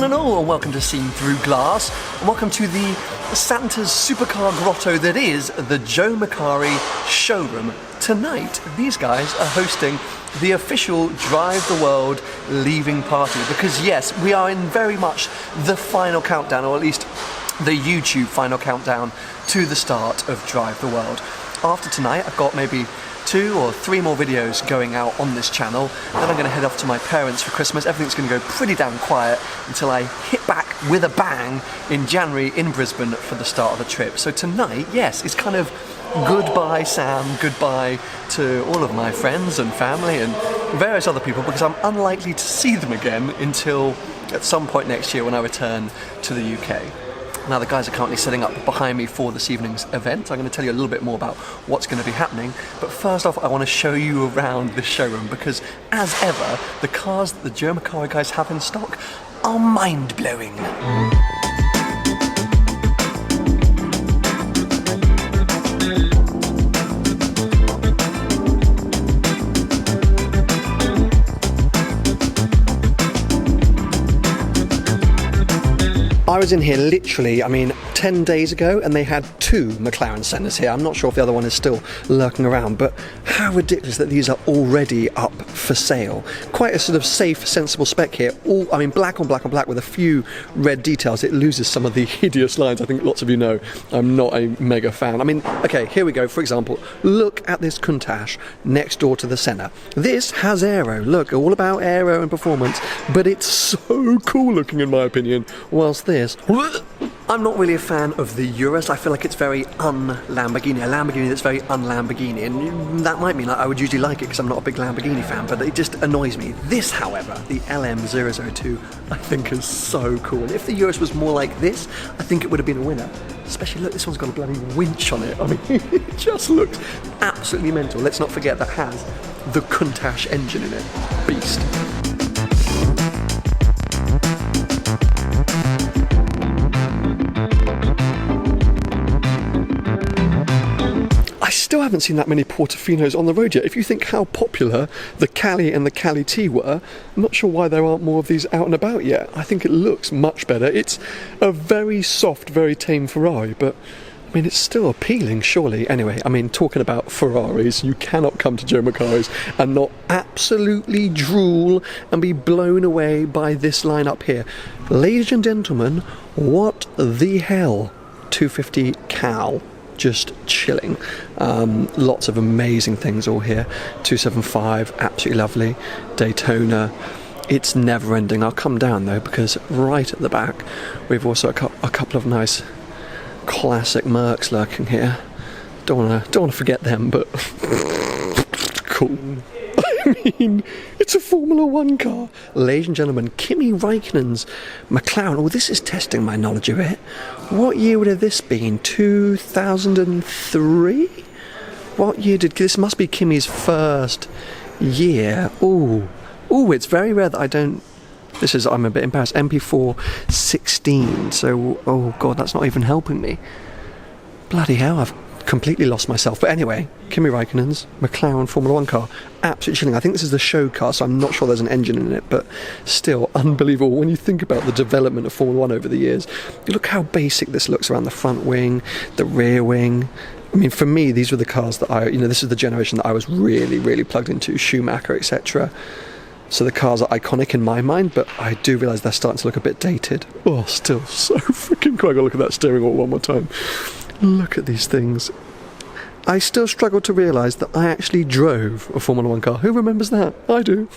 one and all, and welcome to Seen Through Glass, and welcome to the Santa's Supercar Grotto that is the Joe Macari Showroom. Tonight, these guys are hosting the official Drive the World leaving party, because yes, we are in very much the final countdown, or at least the YouTube final countdown to the start of Drive the World. After tonight, I've got maybe 2 or 3 more videos going out on this channel. Then I'm going to head off to my parents for Christmas. Everything's going to go pretty damn quiet until I hit back with a bang in January in Brisbane for the start of the trip. So tonight, yes, it's kind of goodbye Sam, goodbye to all of my friends and family and various other people, because I'm unlikely to see them again until at some point next year when I return to the UK. Now the guys are currently setting up behind me for this evening's event. I'm going to tell you a little bit more about what's going to be happening, but first off I want to show you around this showroom, because as ever the cars that the Joe Macari guys have in stock are mind-blowing. I was in here literally, 10 days ago, and they had 2 McLaren centres here. I'm not sure if the other one is still lurking around, but how ridiculous that these are already up for sale. Quite a sort of safe, sensible spec here. All, black on black on black with a few red details. It loses some of the hideous lines. I think lots of you know I'm not a mega fan. Okay, here we go. For example, look at this Countach next door to the Senna. This has aero. Look, all about aero and performance, but it's so cool looking in my opinion, whilst this... I'm not really a fan of the Urus. I feel like it's very un-Lamborghini, a Lamborghini that's very un-Lamborghini, and that might mean I would usually like it because I'm not a big Lamborghini fan, but it just annoys me. This, however, the LM002, I think is so cool. If the Urus was more like this, I think it would have been a winner. Especially, look, this one's got a bloody winch on it. It just looks absolutely mental. Let's not forget that has the Countach engine in it. Beast. Still haven't seen that many Portofinos on the road yet. If you think how popular the Cali and the Cali T were, I'm not sure why there aren't more of these out and about yet. I think it looks much better. It's a very soft, very tame Ferrari, but it's still appealing, surely. Anyway, talking about Ferraris, you cannot come to Joe Macari's and not absolutely drool and be blown away by this lineup here. Ladies and gentlemen, what the hell? 250 Cal. Just chilling. Lots of amazing things all here. 275, absolutely lovely. Daytona, it's never ending. I'll come down though, because right at the back we've also a couple of nice classic Mercs lurking here. Don't want to forget them, but cool. It's a Formula 1 car. Ladies and gentlemen, Kimi Räikkönen's McLaren. Oh, this is testing my knowledge of it. What year would have this been? 2003? What year did... This must be Kimi's first year. Ooh, it's very rare that I don't... This is... I'm a bit embarrassed. MP4 16. So, oh God, that's not even helping me. Bloody hell, I've completely lost myself. But anyway, Kimi Räikkönen's McLaren Formula 1 car, absolutely chilling. I think this is the show car, so I'm not sure there's an engine in it, but still unbelievable when you think about the development of Formula 1 over the years. Look how basic this looks around the front wing, the rear wing. For me, these were the cars that this is the generation that I was really, really plugged into, Schumacher, etc. So the cars are iconic in my mind, but I do realise they're starting to look a bit dated. Oh, still so freaking cool. I gotta look at that steering wheel one more time. Look at these things. I still struggle to realise that I actually drove a Formula 1 car. Who remembers that? I do.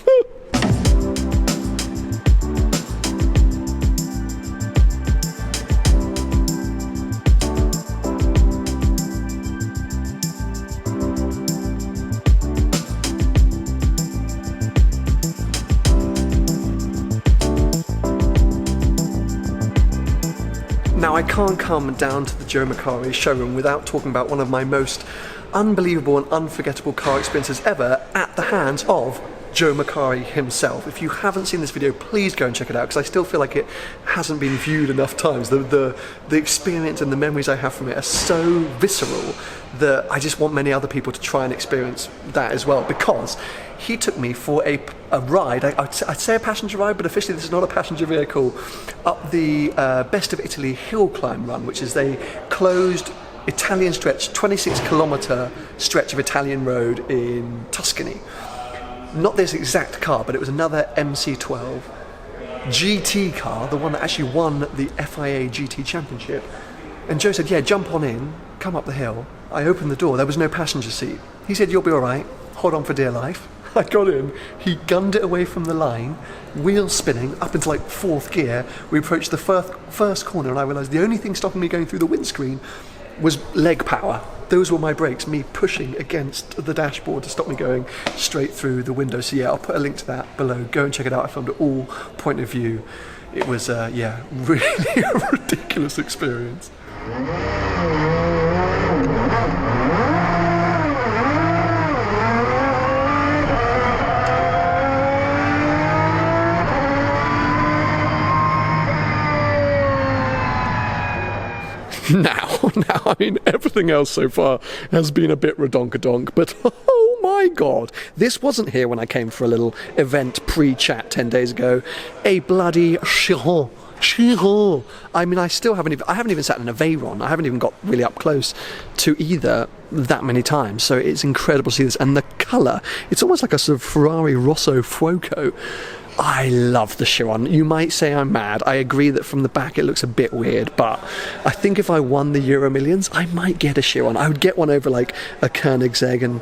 Now, I can't come down to the Joe Macari showroom without talking about one of my most unbelievable and unforgettable car experiences ever at the hands of Joe Macari himself. If you haven't seen this video, please go and check it out, because I still feel like it hasn't been viewed enough times. The experience and the memories I have from it are so visceral that I just want many other people to try and experience that as well, because he took me for a ride. I'd say a passenger ride, but officially this is not a passenger vehicle, up the Best of Italy hill climb run, which is a closed Italian stretch, 26-kilometre stretch of Italian road in Tuscany. Not this exact car, but it was another MC12 GT car, the one that actually won the FIA GT Championship. And Joe said, yeah, jump on in, come up the hill. I opened the door, there was no passenger seat. He said, you'll be all right, hold on for dear life. I got in, he gunned it away from the line, wheels spinning, up into like 4th gear. We approached the first corner, and I realised the only thing stopping me going through the windscreen was leg power. Those were my brakes, me pushing against the dashboard to stop me going straight through the window. So yeah, I'll put a link to that below. Go and check it out. I filmed it all point of view. It was, yeah, really a ridiculous experience. Now, I mean, everything else so far has been a bit redonkadonk, but oh my god, this wasn't here when I came for a little event pre-chat 10 days ago. A bloody Chiron. I mean, I haven't even sat in a Veyron. I haven't even got really up close to either that many times, so it's incredible to see this. And the colour, it's almost like a sort of Ferrari Rosso Fuoco. I love the Chiron. You might say I'm mad. I agree that from the back it looks a bit weird, but I think if I won the Euro Millions, I might get a Chiron. I would get one over like a Koenigsegg and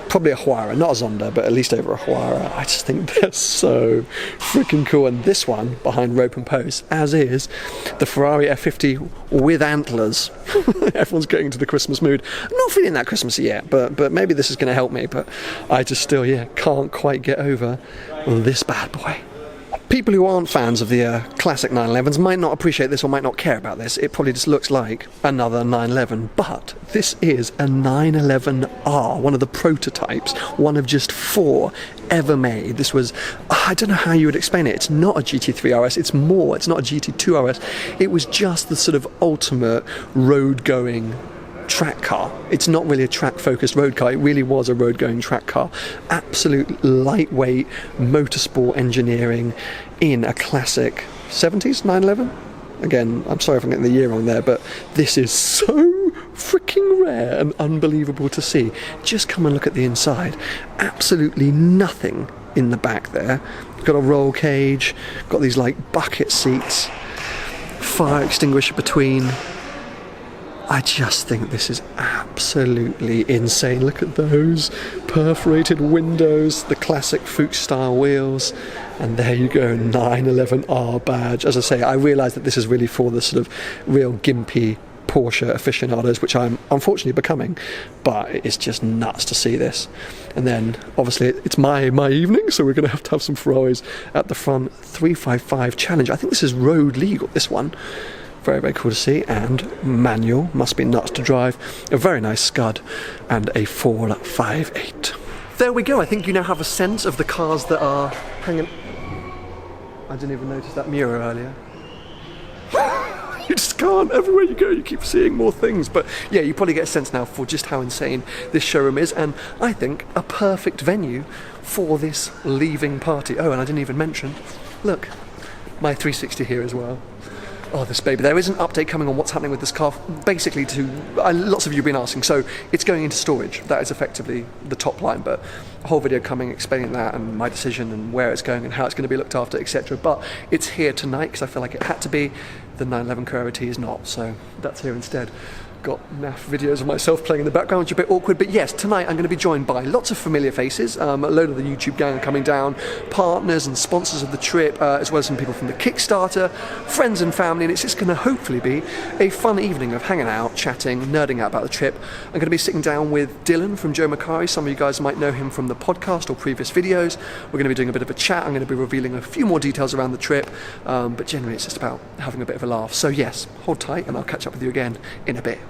probably a Huara, not a Zonda, but at least over a Huara. I just think they're so freaking cool. And this one behind rope and post, as is the Ferrari F50 with antlers. Everyone's getting into the Christmas mood. I'm not feeling that Christmassy yet, but maybe this is going to help me. But I just still, can't quite get over this bad boy. People who aren't fans of the classic 911s might not appreciate this or might not care about this. It probably just looks like another 911, but this is a 911R, one of the prototypes, one of just 4 ever made. This was, I don't know how you would explain it. It's not a GT3 RS, it's not a GT2 RS. It was just the sort of ultimate road-going track car. It's not really a track-focused road car. It really was a road-going track car. Absolute lightweight motorsport engineering in a classic 70s 911. Again, I'm sorry if I'm getting the year wrong there, but this is so freaking rare and unbelievable to see. Just come and look at the inside. Absolutely nothing in the back there. Got a roll cage, got these like bucket seats, fire extinguisher between. I just think this is absolutely insane. Look at those perforated windows, the classic Fuchs-style wheels, and there you go, 911R badge. As I say, I realise that this is really for the sort of real gimpy Porsche aficionados, which I'm unfortunately becoming, but it's just nuts to see this. And then, obviously, it's my evening, so we're going to have some Ferraris at the front. 355 Challenge. I think this is road legal, this one. Very, very cool to see, and manual, must be nuts to drive. A very nice Scud, and a 458. There we go. I think you now have a sense of the cars that are hanging. I didn't even notice that mirror earlier. You just can't. Everywhere you go, you keep seeing more things. But yeah, you probably get a sense now for just how insane this showroom is, and I think a perfect venue for this leaving party. Oh, and I didn't even mention, look, my 360 here as well. Oh, this baby. There is an update coming on what's happening with this car. Basically, lots of you have been asking, so it's going into storage. That is effectively the top line, but a whole video coming explaining that and my decision and where it's going and how it's going to be looked after, etc. But it's here tonight because I feel like it had to be. The 911 Carrera T is not, so that's here instead. Got naff videos of myself playing in the background, which are a bit awkward, but yes, tonight I'm going to be joined by lots of familiar faces, a load of the YouTube gang coming down, partners and sponsors of the trip, as well as some people from the Kickstarter, friends and family, and it's just going to hopefully be a fun evening of hanging out, chatting, nerding out about the trip. I'm going to be sitting down with Dylan from Joe Macari. Some of you guys might know him from the podcast or previous videos. We're going to be doing a bit of a chat. I'm going to be revealing a few more details around the trip, but generally it's just about having a bit of a laugh. So yes, hold tight and I'll catch up with you again in a bit.